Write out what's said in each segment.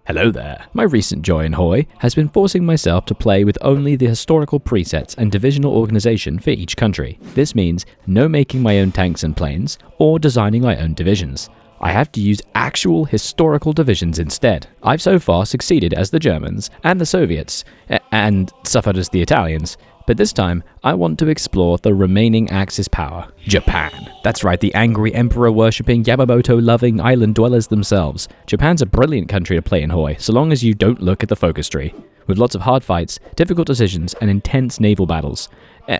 Hello there. My recent joy in HOI has been forcing myself to play with only the historical presets and divisional organization for each country. This means no making my own tanks and planes, or designing my own divisions. I have to use actual historical divisions instead. I've so far succeeded as the Germans and the Soviets, and suffered as the Italians. But this time, I want to explore the remaining Axis power, Japan. That's right, the angry emperor-worshipping, Yamamoto-loving island dwellers themselves. Japan's a brilliant country to play in HOI, so long as you don't look at the focus tree. With lots of hard fights, difficult decisions, and intense naval battles.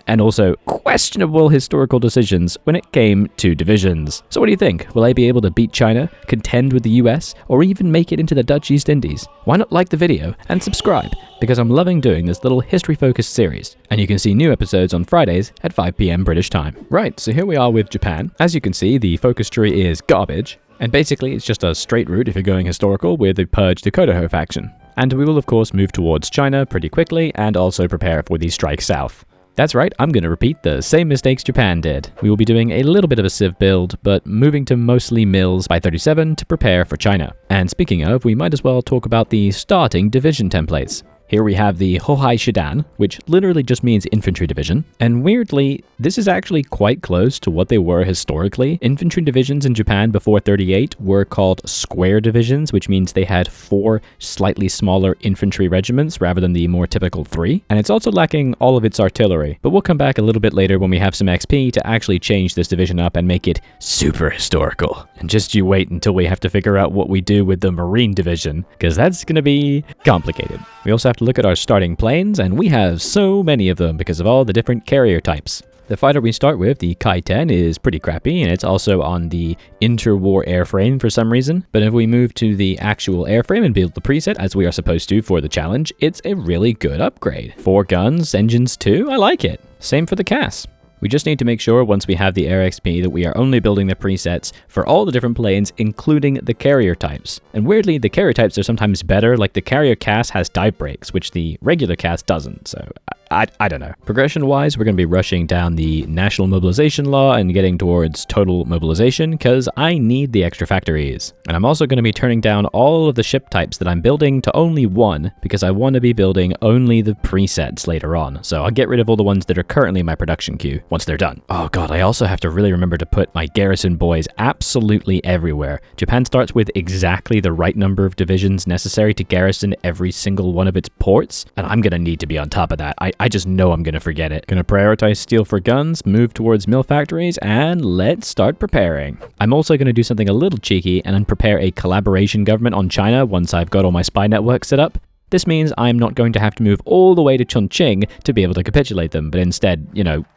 And also questionable historical decisions when it came to divisions. So what do you think? Will I be able to beat China, contend with the US, or even make it into the Dutch East Indies? Why not like the video and subscribe? Because I'm loving doing this little history-focused series, and you can see new episodes on Fridays at 5 PM British time. Right, so here we are with Japan. As you can see, the focus tree is garbage, and basically it's just a straight route if you're going historical with the Purge the Kodoho faction. And we will of course move towards China pretty quickly, and also prepare for the strike south. That's right, I'm going to repeat the same mistakes Japan did. We will be doing a little bit of a civ build, but moving to mostly mills by 37 to prepare for China. And speaking of, we might as well talk about the starting division templates. Here we have the Hohai Shidan, which literally just means infantry division. And weirdly, this is actually quite close to what they were historically. Infantry divisions in Japan before 38 were called square divisions, which means they had 4 slightly smaller infantry regiments rather than the more typical 3. And it's also lacking all of its artillery. But we'll come back a little bit later when we have some XP to actually change this division up and make it super historical. And just you wait until we have to figure out what we do with the Marine division, because that's going to be complicated. We also have to look at our starting planes, and we have so many of them because of all the different carrier types. The fighter we start with, the Kai-10, is pretty crappy, and it's also on the interwar airframe for some reason. But if we move to the actual airframe and build the preset as we are supposed to for the challenge, it's a really good upgrade. 4 guns, engines too, I like it. Same for the CAS. We just need to make sure once we have the air XP that we are only building the presets for all the different planes, including the carrier types. And weirdly, the carrier types are sometimes better, like the carrier CAS has dive brakes, which the regular CAS doesn't, so I don't know. Progression-wise, we're going to be rushing down the national mobilization law and getting towards total mobilization, because I need the extra factories. And I'm also going to be turning down all of the ship types that I'm building to only 1, because I want to be building only the presets later on. So I'll get rid of all the ones that are currently in my production queue once they're done. Oh god, I also have to really remember to put my garrison boys absolutely everywhere. Japan starts with exactly the right number of divisions necessary to garrison every single one of its ports, and I'm going to need to be on top of that. I just know I'm going to forget it. Going to prioritize steel for guns, move towards mill factories, and let's start preparing. I'm also going to do something a little cheeky and prepare a collaboration government on China once I've got all my spy network set up. This means I'm not going to have to move all the way to Chongqing to be able to capitulate them, but instead,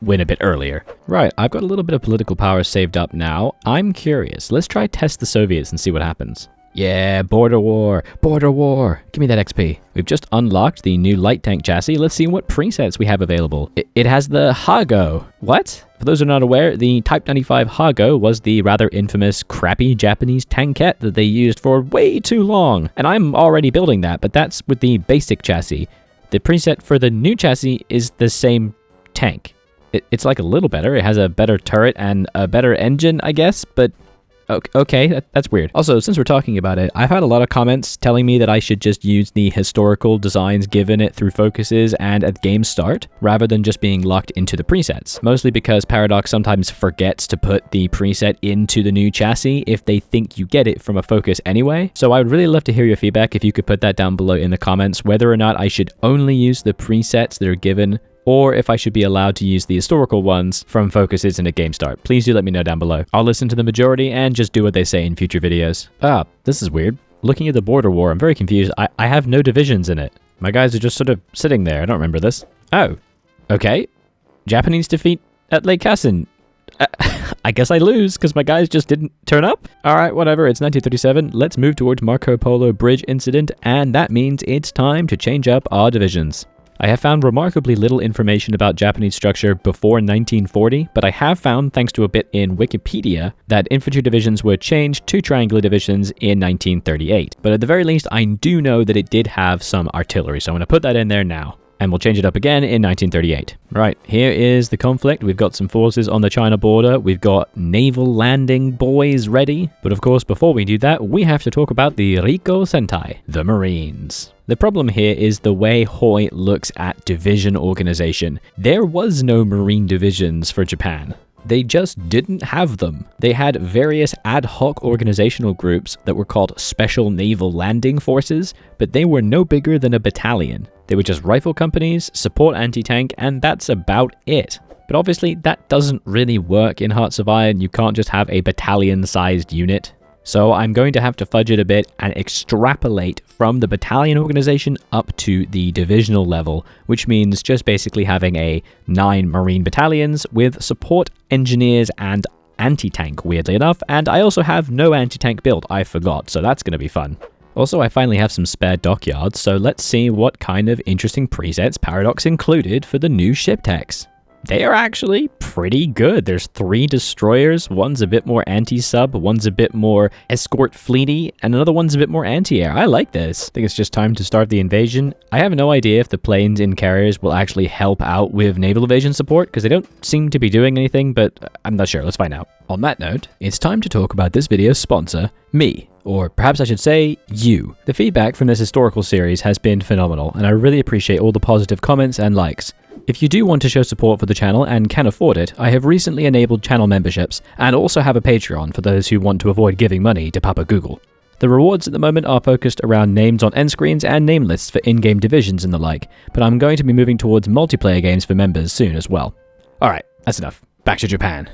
win a bit earlier. Right, I've got a little bit of political power saved up now. I'm curious. Let's try test the Soviets and see what happens. Yeah, border war, border war. Give me that XP. We've just unlocked the new light tank chassis. Let's see what presets we have available. It has the Hago. What? For those who are not aware, the Type 95 Hago was the rather infamous crappy Japanese tankette that they used for way too long. And I'm already building that, but that's with the basic chassis. The preset for the new chassis is the same tank. It's like a little better. It has a better turret and a better engine, I guess, but okay, that's weird. Also, since we're talking about it, I've had a lot of comments telling me that I should just use the historical designs given it through focuses and at game start, rather than just being locked into the presets. Mostly because Paradox sometimes forgets to put the preset into the new chassis if they think you get it from a focus anyway. So I would really love to hear your feedback if you could put that down below in the comments, whether or not I should only use the presets that are given, or if I should be allowed to use the historical ones from focuses and at game start. Please do let me know down below. I'll listen to the majority and just do what they say in future videos. Ah, this is weird. Looking at the border war, I'm very confused. I have no divisions in it. My guys are just sort of sitting there. I don't remember this. Oh, okay. Japanese defeat at Lake Kasin. I guess I lose because my guys just didn't turn up. All right, whatever. It's 1937. Let's move towards Marco Polo Bridge incident, and that means it's time to change up our divisions. I have found remarkably little information about Japanese structure before 1940, but I have found, thanks to a bit in Wikipedia, that infantry divisions were changed to triangular divisions in 1938. But at the very least, I do know that it did have some artillery, so I'm going to put that in there now. and we'll change it up again in 1938. Right, here is the conflict. We've got some forces on the China border. We've got naval landing boys ready. But of course, before we do that, we have to talk about the Riko Sentai, the Marines. The problem here is the way HOI looks at division organization. There was no Marine divisions for Japan. They just didn't have them. They had various ad hoc organizational groups that were called Special Naval Landing Forces, but they were no bigger than a battalion. They were just rifle companies, support anti-tank, and that's about it. But obviously that doesn't really work in Hearts of Iron. You can't just have a battalion-sized unit. So I'm going to have to fudge it a bit and extrapolate from the battalion organization up to the divisional level, which means just basically having 9 Marine battalions with support engineers and anti-tank, weirdly enough, and I also have no anti-tank build, I forgot, so that's going to be fun. Also, I finally have some spare dockyards, so let's see what kind of interesting presets Paradox included for the new ship techs. They are actually pretty good. There's 3 destroyers, one's a bit more anti-sub, one's a bit more escort fleety, and another one's a bit more anti-air. I like this. I think it's just time to start the invasion. I have no idea if the planes in carriers will actually help out with naval evasion support, because they don't seem to be doing anything, but I'm not sure. Let's find out. On that note, it's time to talk about this video's sponsor, me. Or perhaps I should say, you. The feedback from this historical series has been phenomenal, and I really appreciate all the positive comments and likes. If you do want to show support for the channel and can afford it, I have recently enabled channel memberships, and also have a Patreon for those who want to avoid giving money to Papa Google. The rewards at the moment are focused around names on end screens and name lists for in-game divisions and the like, but I'm going to be moving towards multiplayer games for members soon as well. Alright, that's enough. Back to Japan.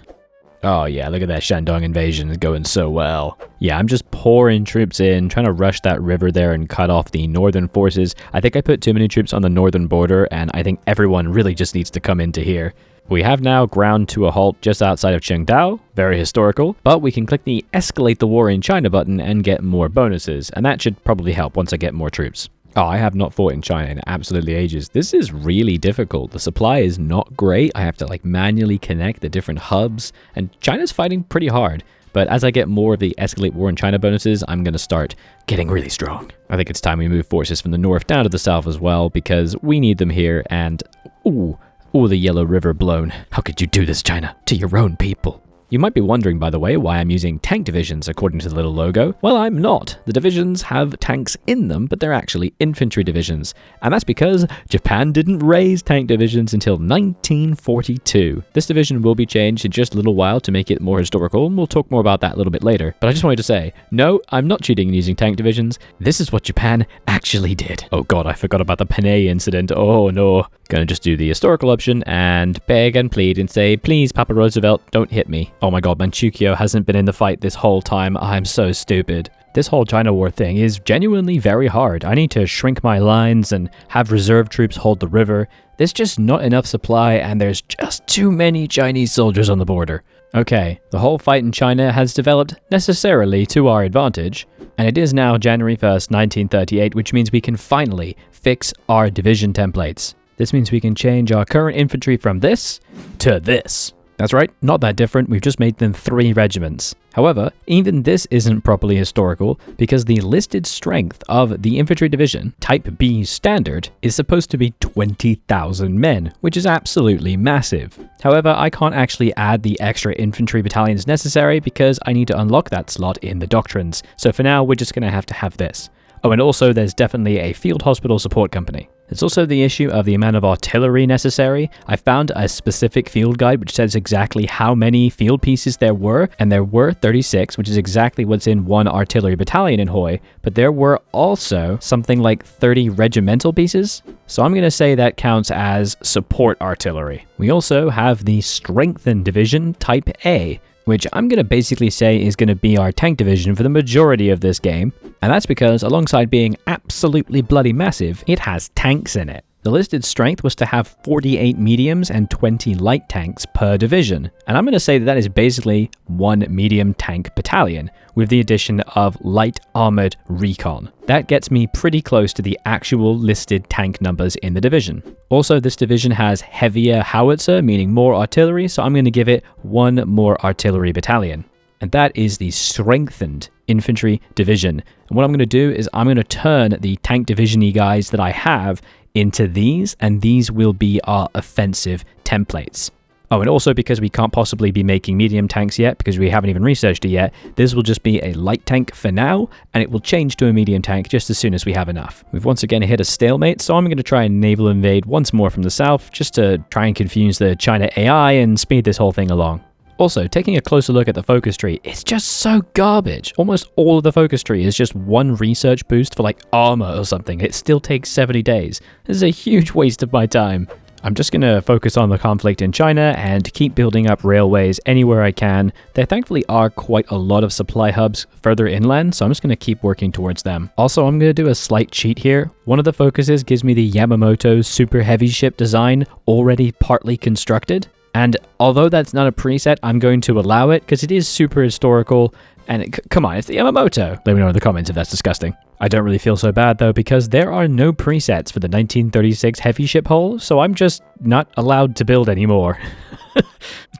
Oh yeah, look at that Shandong invasion, it's going so well. Yeah, I'm just pouring troops in, trying to rush that river there and cut off the northern forces. I think I put too many troops on the northern border, and I think everyone really just needs to come into here. We have now ground to a halt just outside of Qingdao, very historical, but we can click the Escalate the War in China button and get more bonuses, and that should probably help once I get more troops. Oh, I have not fought in China in absolutely ages. This is really difficult. The supply is not great. I have to manually connect the different hubs, and China's fighting pretty hard. But as I get more of the Escalate War in China bonuses, I'm going to start getting really strong. I think it's time we move forces from the north down to the south as well, because we need them here, and ooh, the Yellow River blown. How could you do this, China, to your own people? You might be wondering, by the way, why I'm using tank divisions according to the little logo. Well, I'm not. The divisions have tanks in them, but they're actually infantry divisions. And that's because Japan didn't raise tank divisions until 1942. This division will be changed in just a little while to make it more historical, and we'll talk more about that a little bit later. But I just wanted to say, no, I'm not cheating in using tank divisions. This is what Japan actually did. Oh god, I forgot about the Panay incident. Oh no. Gonna just do the historical option and beg and plead and say, please, Papa Roosevelt, don't hit me. Oh my god, Manchukuo hasn't been in the fight this whole time. I'm so stupid. This whole China war thing is genuinely very hard. I need to shrink my lines and have reserve troops hold the river. There's just not enough supply, and there's just too many Chinese soldiers on the border. Okay, the whole fight in China has developed necessarily to our advantage, and it is now January 1st, 1938, which means we can finally fix our division templates. This means we can change our current infantry from this to this. That's right, not that different, we've just made them 3 regiments. However, even this isn't properly historical because the listed strength of the infantry division, Type B Standard, is supposed to be 20,000 men, which is absolutely massive. However, I can't actually add the extra infantry battalions necessary because I need to unlock that slot in the doctrines, so for now we're just going to have this. Oh, and also there's definitely a field hospital support company. There's also the issue of the amount of artillery necessary. I found a specific field guide which says exactly how many field pieces there were, and there were 36, which is exactly what's in one artillery battalion in HOI, but there were also something like 30 regimental pieces, so I'm going to say that counts as support artillery. We also have the Strengthened Division Type A, which I'm going to basically say is going to be our tank division for the majority of this game, and that's because alongside being absolutely bloody massive, it has tanks in it. The listed strength was to have 48 mediums and 20 light tanks per division, and I'm going to say that is basically one medium tank battalion, with the addition of light armored recon. That gets me pretty close to the actual listed tank numbers in the division. Also, this division has heavier howitzer, meaning more artillery, so I'm going to give it 1 more artillery battalion. And that is the Strengthened infantry division. And what I'm going to do is I'm going to turn the tank division-y guys that I have into these, and these will be our offensive templates. Oh, and also because we can't possibly be making medium tanks yet, because we haven't even researched it yet, this will just be a light tank for now, and it will change to a medium tank just as soon as we have enough. We've once again hit a stalemate, so I'm going to try and naval invade once more from the south, just to try and confuse the China AI and speed this whole thing along. Also, taking a closer look at the focus tree, it's just so garbage. Almost all of the focus tree is just one research boost for like armor or something. It still takes 70 days. This is a huge waste of my time. I'm just going to focus on the conflict in China and keep building up railways anywhere I can. There thankfully are quite a lot of supply hubs further inland, so I'm just going to keep working towards them. Also, I'm going to do a slight cheat here. One of the focuses gives me the Yamamoto super heavy ship design already partly constructed. And although that's not a preset, I'm going to allow it because it is super historical. And come on, it's the Yamamoto. Let me know in the comments if that's disgusting. I don't really feel so bad though, because there are no presets for the 1936 heavy ship hull, so I'm just not allowed to build anymore.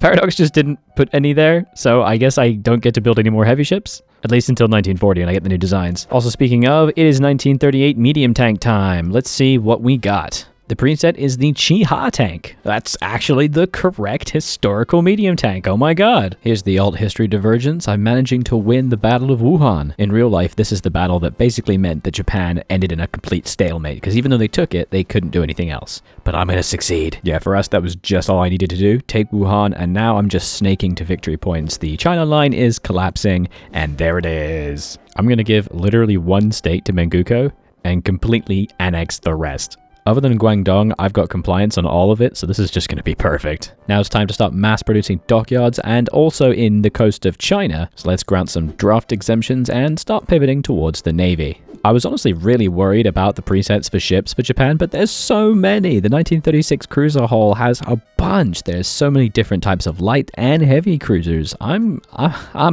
Paradox just didn't put any there, so I guess I don't get to build any more heavy ships. At least until 1940 and I get the new designs. Also speaking of, it is 1938 medium tank time. Let's see what we got. The preset is the Chi-Ha tank. That's actually the correct historical medium tank. Oh my god. Here's the alt history divergence. I'm managing to win the Battle of Wuhan. In real life, this is the battle that basically meant that Japan ended in a complete stalemate, because even though they took it, they couldn't do anything else. But I'm gonna succeed. Yeah, for us, that was just all I needed to do. Take Wuhan, and now I'm just snaking to victory points. The China line is collapsing, and there it is. I'm gonna give literally one state to Menguko and completely annex the rest. Other than Guangdong, I've got compliance on all of it, so this is just going to be perfect. Now it's time to start mass producing dockyards and also in the coast of China, so let's grant some draft exemptions and start pivoting towards the Navy. I was honestly really worried about the presets for ships for Japan, but there's so many. The 1936 cruiser hull has a bunch. There's so many different types of light and heavy cruisers. I'm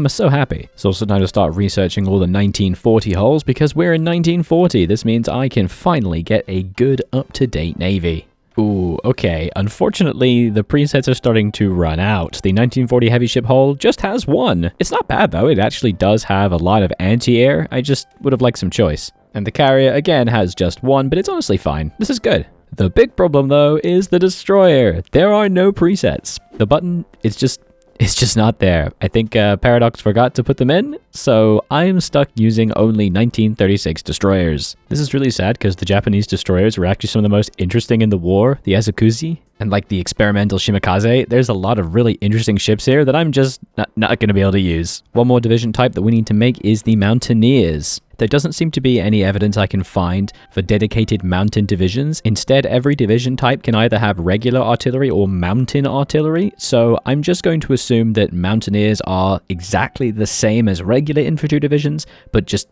so happy. It's also time to start researching all the 1940 hulls, because we're in 1940. This means I can finally get a good up-to-date Navy. Ooh, okay. Unfortunately, the presets are starting to run out. The 1940 heavy ship hull just has one. It's not bad though. It actually does have a lot of anti-air. I just would have liked some choice. And the carrier, again, has just one, but it's honestly fine. This is good. The big problem though is the destroyer. There are no presets. The button is just... it's just not there. I think Paradox forgot to put them in, so I'm stuck using only 1936 destroyers. This is really sad because the Japanese destroyers were actually some of the most interesting in the war, the Azukuzi, and like the experimental Shimakaze. There's a lot of really interesting ships here that I'm just not going to be able to use. One more division type that we need to make is the Mountaineers. There doesn't seem to be any evidence I can find for dedicated mountain divisions. Instead, every division type can either have regular artillery or mountain artillery, so I'm just going to assume that Mountaineers are exactly the same as regular infantry divisions, but just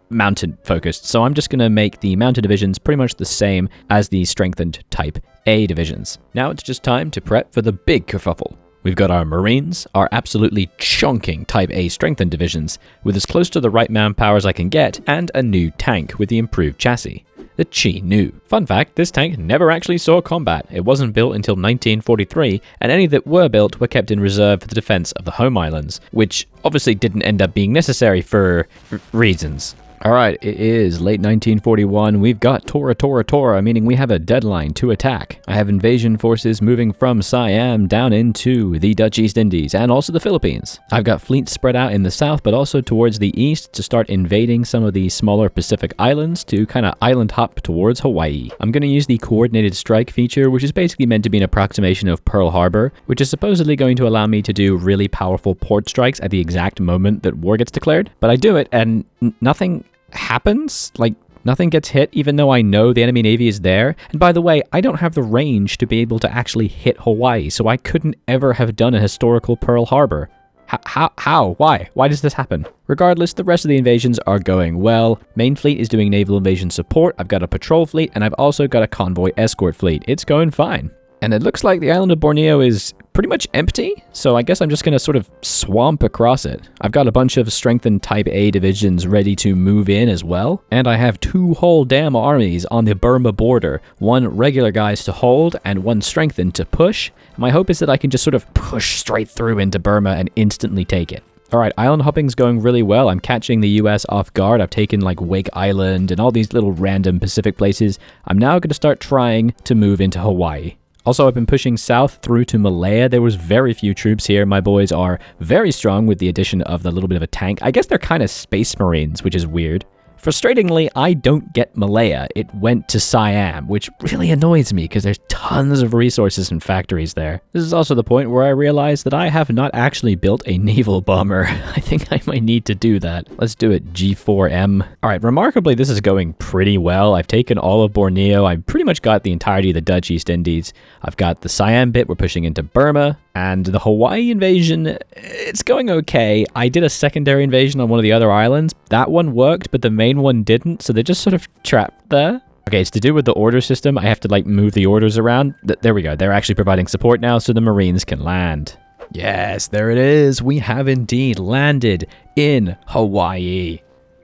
mountain focused. So I'm just going to make the mountain divisions pretty much the same as the strengthened type A divisions. Now it's just time to prep for the big kerfuffle. We've got our Marines, our absolutely chonking Type A strengthened divisions, with as close to the right manpower as I can get, and a new tank with the improved chassis, the Chi-Nu. Fun fact, this tank never actually saw combat. It wasn't built until 1943, and any that were built were kept in reserve for the defense of the home islands, which obviously didn't end up being necessary for reasons. Alright, it is late 1941. We've got Tora, meaning we have a deadline to attack. I have invasion forces moving from Siam down into the Dutch East Indies and also the Philippines. I've got fleets spread out in the south, but also towards the east to start invading some of the smaller Pacific islands to kind of island hop towards Hawaii. I'm going to use the coordinated strike feature, which is basically meant to be an approximation of Pearl Harbor, which is supposedly going to allow me to do really powerful port strikes at the exact moment that war gets declared. But I do it and nothing happens. Like, nothing gets hit even though I know the enemy navy is there. And by the way, I don't have the range to be able to actually hit Hawaii, so I couldn't ever have done a historical Pearl Harbor. How? Why? Why does this happen? Regardless, the rest of the invasions are going well. Main fleet is doing naval invasion support. I've got a patrol fleet, and I've also got a convoy escort fleet. It's going fine. And it looks like the island of Borneo is pretty much empty, so I guess I'm just going to sort of swamp across it. I've got a bunch of strengthened Type A divisions ready to move in as well, and I have 2 whole damn armies on the Burma border. 1 regular guys to hold, and 1 strengthened to push. My hope is that I can just sort of push straight through into Burma and instantly take it. Alright, island hopping's going really well. I'm catching the US off guard. I've taken like Wake Island and all these little random Pacific places. I'm now going to start trying to move into Hawaii. Also, I've been pushing south through to Malaya. There was very few troops here. My boys are very strong with the addition of the little bit of a tank. I guess they're kind of space marines, which is weird. Frustratingly, I don't get Malaya. It went to Siam, which really annoys me because there's tons of resources and factories there. This is also the point where I realize that I have not actually built a naval bomber. I think I might need to do that. Let's do it, G4M. All right, remarkably, this is going pretty well. I've taken all of Borneo. I've pretty much got the entirety of the Dutch East Indies. I've got the Siam bit. We're pushing into Burma. And the Hawaii invasion, it's going okay. I did a secondary invasion on one of the other islands. That one worked, but the main one didn't, so they're just sort of trapped there. Okay, it's to do with the order system. I have to, like, move the orders around. There we go. They're actually providing support now, so the Marines can land. Yes, there it is. We have indeed landed in Hawaii.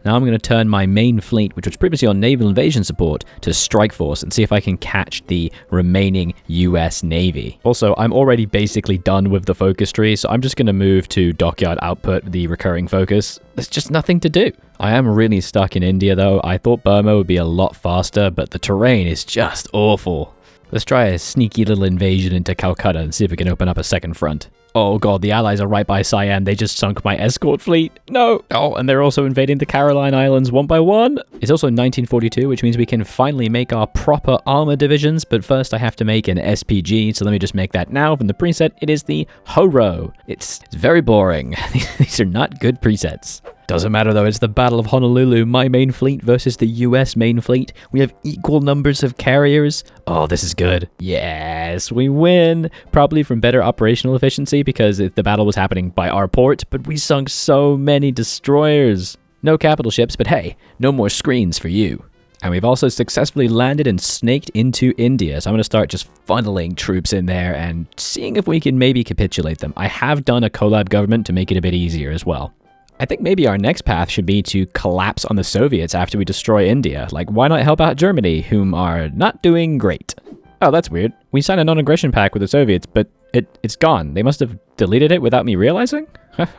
Now I'm going to turn my main fleet, which was previously on naval invasion support, to strike force and see if I can catch the remaining US Navy. Also, I'm already basically done with the focus tree, so I'm just going to move to dockyard output, the recurring focus. There's just nothing to do. I am really stuck in India though. I thought Burma would be a lot faster, but the terrain is just awful. Let's try a sneaky little invasion into Calcutta and see if we can open up a second front. Oh god, the Allies are right by Siam. They just sunk my escort fleet. No! Oh, and they're also invading the Caroline Islands one by one. It's also 1942, which means we can finally make our proper armor divisions, but first I have to make an SPG, so let me just make that now. From the preset, it is the HORO. It's very boring. These are not good presets. Doesn't matter though, it's the Battle of Honolulu, my main fleet versus the US main fleet. We have equal numbers of carriers. Oh, this is good. Yes, we win. Probably from better operational efficiency because the battle was happening by our port, but we sunk so many destroyers. No capital ships, but hey, no more screens for you. And we've also successfully landed and snaked into India, so I'm going to start just funneling troops in there and seeing if we can maybe capitulate them. I have done a collab government to make it a bit easier as well. I think maybe our next path should be to collapse on the Soviets after we destroy India. Like, why not help out Germany, whom are not doing great? Oh, that's weird. We signed a non-aggression pact with the Soviets, but it's gone. They must have deleted it without me realizing?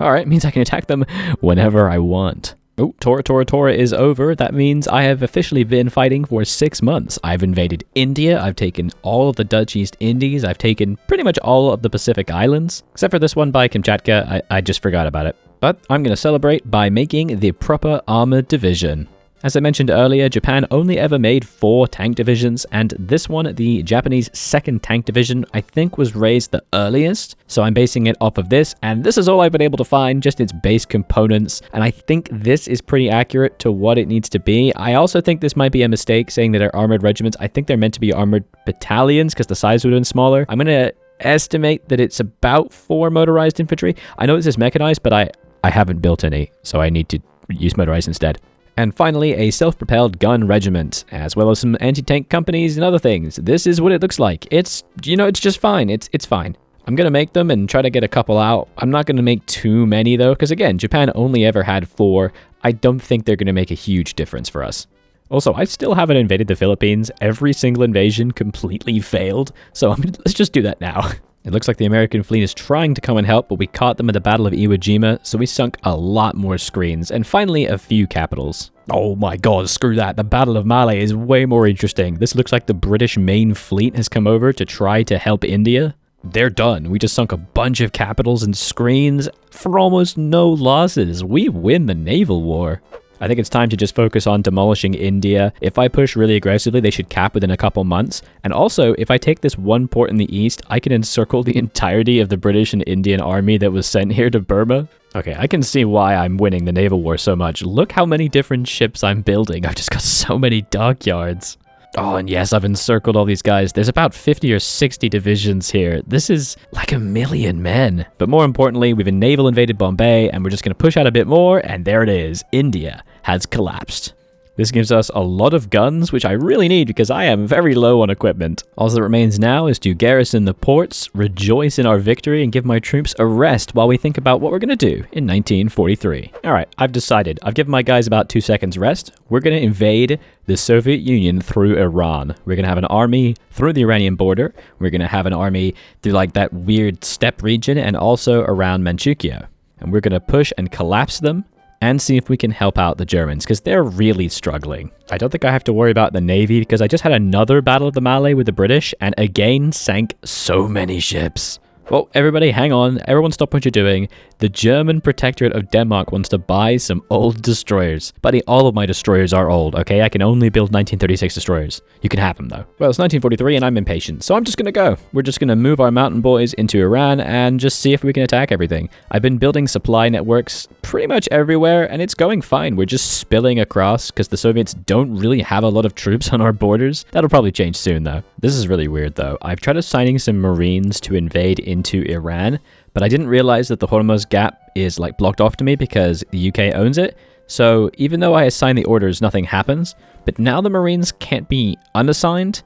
Alright, means I can attack them whenever I want. Oh, Tora is over. That means I have officially been fighting for 6 months. I've invaded India, I've taken all of the Dutch East Indies, I've taken pretty much all of the Pacific Islands. Except for this one by Kamchatka, I just forgot about it. But I'm going to celebrate by making the proper armored division. As I mentioned earlier, Japan only ever made 4 tank divisions, and this one, the Japanese 2nd Tank Division, I think was raised the earliest. So I'm basing it off of this, and this is all I've been able to find, just its base components. And I think this is pretty accurate to what it needs to be. I also think this might be a mistake saying that they're armored regiments. I think they're meant to be armored battalions because the size would have been smaller. I'm going to estimate that it's about 4 motorized infantry. I know this is mechanized, but I haven't built any, so I need to use motorized instead. And finally, a self-propelled gun regiment, as well as some anti-tank companies and other things. This is what it looks like. It's just fine. It's fine. I'm going to make them and try to get a couple out. I'm not going to make too many, though, because again, Japan only ever had 4. I don't think they're going to make a huge difference for us. Also, I still haven't invaded the Philippines. Every single invasion completely failed, so let's just do that now. It looks like the American fleet is trying to come and help, but we caught them at the Battle of Iwo Jima, so we sunk a lot more screens, and finally a few capitals. Oh my god, screw that. The Battle of Malé is way more interesting. This looks like the British main fleet has come over to try to help India. They're done. We just sunk a bunch of capitals and screens for almost no losses. We win the naval war. I think it's time to just focus on demolishing India. If I push really aggressively, they should cap within a couple months. And also, if I take this one port in the east, I can encircle the entirety of the British and Indian army that was sent here to Burma. Okay, I can see why I'm winning the naval war so much. Look how many different ships I'm building. I've just got so many dockyards. Oh, and yes, I've encircled all these guys. There's about 50 or 60 divisions here. This is like 1,000,000 men. But more importantly, we've naval invaded Bombay, and we're just going to push out a bit more, and there it is. India has collapsed. This gives us a lot of guns, which I really need because I am very low on equipment. All that remains now is to garrison the ports, rejoice in our victory, and give my troops a rest while we think about what we're going to do in 1943. Alright, I've decided. I've given my guys about 2 seconds rest. We're going to invade the Soviet Union through Iran. We're going to have an army through the Iranian border. We're going to have an army through like that weird steppe region and also around Manchukuo. and we're going to push and collapse them and see if we can help out the Germans, because they're really struggling. I don't think I have to worry about the Navy, because I just had another Battle of the Mallee with the British, and again sank so many ships. Well, everybody, hang on. Everyone stop what you're doing. The German Protectorate of Denmark wants to buy some old destroyers. Buddy, all of my destroyers are old, okay? I can only build 1936 destroyers. You can have them, though. Well, it's 1943 and I'm impatient, so I'm just gonna go. We're just gonna move our mountain boys into Iran and just see if we can attack everything. I've been building supply networks pretty much everywhere, and it's going fine. We're just spilling across because the Soviets don't really have a lot of troops on our borders. That'll probably change soon, though. This is really weird, though. I've tried assigning some Marines to invade into Iran, but I didn't realize that the Hormuz Gap is like blocked off to me because the UK owns it. So even though I assign the orders, nothing happens. But now the Marines can't be unassigned.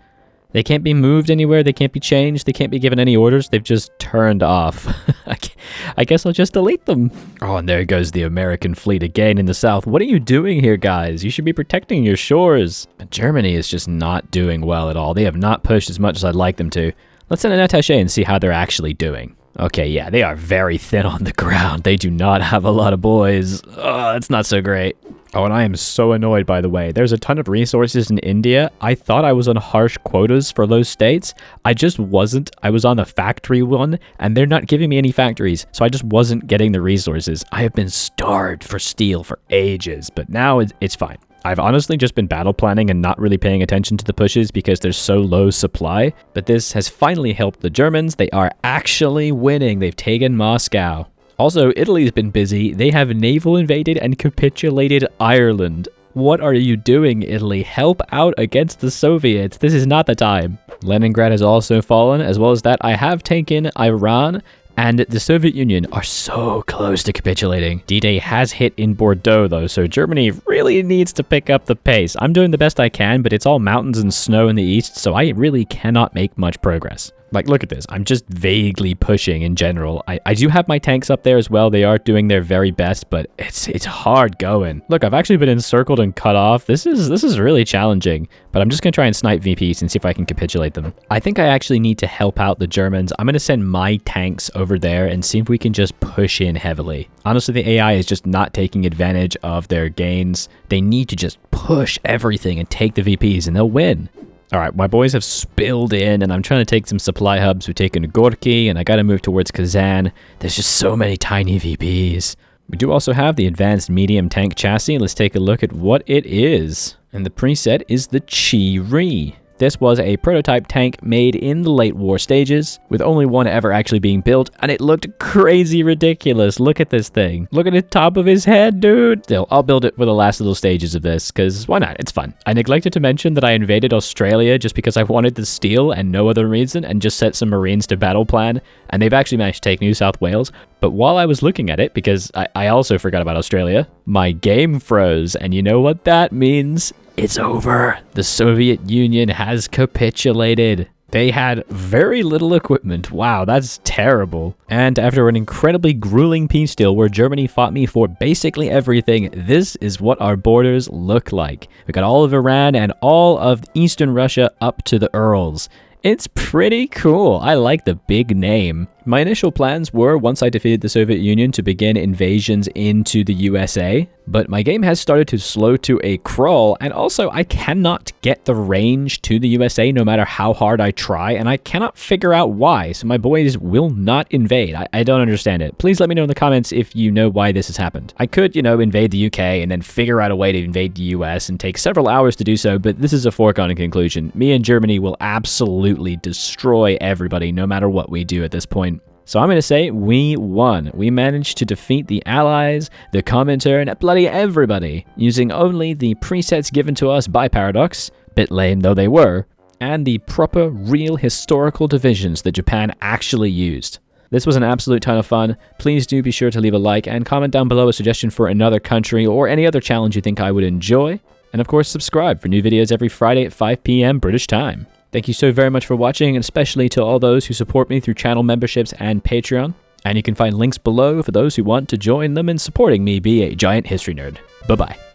They can't be moved anywhere. They can't be changed. They can't be given any orders. They've just turned off. I guess I'll just delete them. Oh, and there goes the American fleet again in the south. What are you doing here, guys? You should be protecting your shores. Germany is just not doing well at all. They have not pushed as much as I'd like them to. Let's send an attaché and see how they're actually doing. Okay, yeah, they are very thin on the ground. They do not have a lot of boys. Oh, it's not so great. Oh, and I am so annoyed, by the way. There's a ton of resources in India. I thought I was on harsh quotas for those states. I just wasn't. I was on the factory one, and they're not giving me any factories, so I just wasn't getting the resources. I have been starved for steel for ages, but now it's fine. I've honestly just been battle planning and not really paying attention to the pushes because there's so low supply, but this has finally helped the Germans. They are actually winning. They've taken Moscow. Also, Italy's been busy. They have naval invaded and capitulated Ireland. What are you doing, Italy? Help out against the Soviets. This is not the time. Leningrad has also fallen. As well as that, I have taken Iran, and the Soviet Union are so close to capitulating. D-Day has hit in Bordeaux, though, so Germany really needs to pick up the pace. I'm doing the best I can, but it's all mountains and snow in the east, so I really cannot make much progress. Like, look at this. I'm just vaguely pushing in general. I do have my tanks up there as well. They are doing their very best, but it's hard going. Look, I've actually been encircled and cut off. This is really challenging, but I'm just going to try and snipe VPs and see if I can capitulate them. I think I actually need to help out the Germans. I'm going to send my tanks over there and see if we can just push in heavily. Honestly, the AI is just not taking advantage of their gains. They need to just push everything and take the VPs and they'll win. All right, my boys have spilled in, and I'm trying to take some supply hubs. We've taken Gorky, and I got to move towards Kazan. There's just so many tiny VPs. We do also have the advanced medium tank chassis. Let's take a look at what it is. And the preset is the Chi-Ri. This was a prototype tank made in the late war stages, with only one ever actually being built, and it looked crazy ridiculous. Look at this thing. Look at the top of his head, dude. Still, I'll build it for the last little stages of this, because why not? It's fun. I neglected to mention that I invaded Australia just because I wanted the steel and no other reason, and just set some Marines to battle plan, and they've actually managed to take New South Wales. But while I was looking at it, because I also forgot about Australia, my game froze, and you know what that means? It's over. The Soviet Union has capitulated. They had very little equipment. Wow, that's terrible. And after an incredibly grueling peace deal where Germany fought me for basically everything, this is what our borders look like. We got all of Iran and all of Eastern Russia up to the Urals. It's pretty cool. I like the big name. My initial plans were, once I defeated the Soviet Union, to begin invasions into the USA, but my game has started to slow to a crawl, and also I cannot get the range to the USA no matter how hard I try, and I cannot figure out why, so my boys will not invade. I don't understand it. Please let me know in the comments if you know why this has happened. I could, invade the UK and then figure out a way to invade the US and take several hours to do so, but this is a foregone conclusion. Me and Germany will absolutely destroy everybody no matter what we do at this point. So I'm going to say we won. We managed to defeat the Allies, the Comintern, and bloody everybody, using only the presets given to us by Paradox, bit lame though they were, and the proper, real historical divisions that Japan actually used. This was an absolute ton of fun. Please do be sure to leave a like and comment down below a suggestion for another country or any other challenge you think I would enjoy. And of course, subscribe for new videos every Friday at 5 PM British time. Thank you so very much for watching, and especially to all those who support me through channel memberships and Patreon. And you can find links below for those who want to join them in supporting me be a giant history nerd. Bye-bye.